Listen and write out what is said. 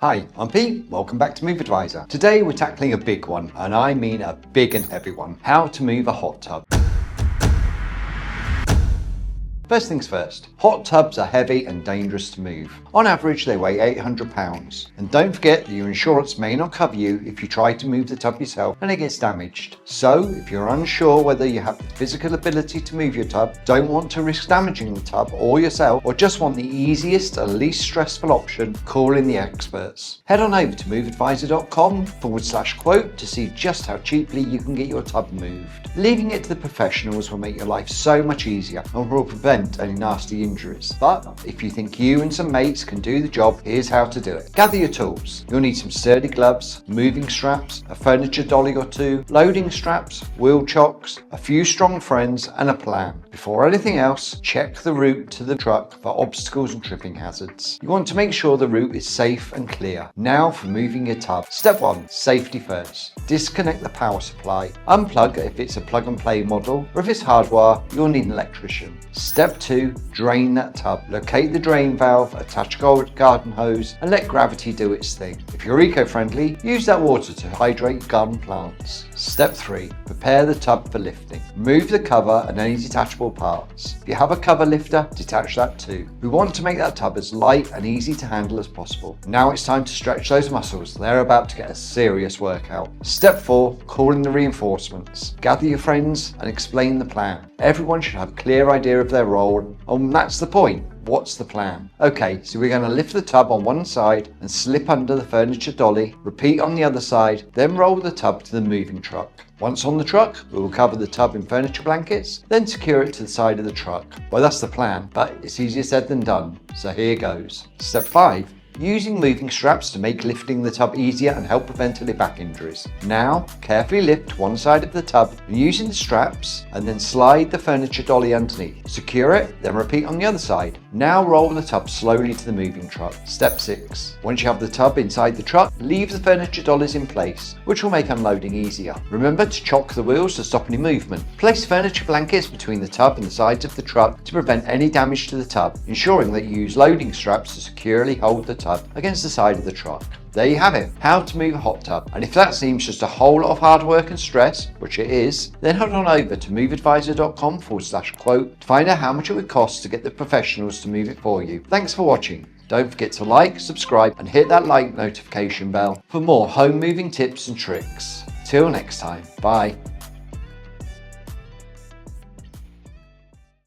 Hi, I'm Pete. Welcome back to MoveAdvisor. Today we're tackling a big one, and I mean a big and heavy one. How to move a hot tub. First things first, hot tubs are heavy and dangerous to move. On average, they weigh 800 pounds. And don't forget that your insurance may not cover you if you try to move the tub yourself and it gets damaged. So, if you're unsure whether you have the physical ability to move your tub, don't want to risk damaging the tub or yourself, or just want the easiest and least stressful option, call in the experts. Head on over to moveadvisor.com/quote to see just how cheaply you can get your tub moved. Leaving it to the professionals will make your life so much easier and will prevent any nasty injuries. But if you think you and some mates can do the job, here's how to do it. Gather your tools. You'll need some sturdy gloves, moving straps, a furniture dolly or two, loading straps, wheel chocks, a few strong friends, and a plan. Before anything else, check the route to the truck for obstacles and tripping hazards. You want to make sure the route is safe and clear. Now for moving your tub. Step 1. Safety first. Disconnect the power supply. Unplug if it's a plug and play model, or if it's hardwire, you'll need an electrician. Step 2. Drain that tub. Locate the drain valve, attach a garden hose, and let gravity do its thing. If you're eco-friendly, use that water to hydrate garden plants. Step 3. Prepare the tub for lifting. Remove the cover and any detachable parts. If you have a cover lifter, detach that too. We want to make that tub as light and easy to handle as possible. Now it's time to stretch those muscles. They're about to get a serious workout. Step 4. Call in the reinforcements. Gather your friends and explain the plan. Everyone should have a clear idea of their role, and that's the point. What's the plan? Okay, so we're going to lift the tub on one side and slip under the furniture dolly, repeat on the other side, then roll the tub to the moving truck. Once on the truck, we will cover the tub in furniture blankets, then secure it to the side of the truck. Well, that's the plan, but it's easier said than done, so here goes. Step 5. Using moving straps to make lifting the tub easier and help prevent any back injuries. Now, carefully lift one side of the tub using the straps and then slide the furniture dolly underneath. Secure it, then repeat on the other side. Now roll the tub slowly to the moving truck. Step 6. Once you have the tub inside the truck, leave the furniture dollies in place, which will make unloading easier. Remember to chock the wheels to stop any movement. Place furniture blankets between the tub and the sides of the truck to prevent any damage to the tub, ensuring that you use loading straps to securely hold the tub against the side of the truck. There you have it, how to move a hot tub. And if that seems just a whole lot of hard work and stress, which it is, then head on over to moveadvisor.com/quote to find out how much it would cost to get the professionals to move it for you. Thanks for watching. Don't forget to like, subscribe, and hit that like notification bell for more home moving tips and tricks. Till next time, bye.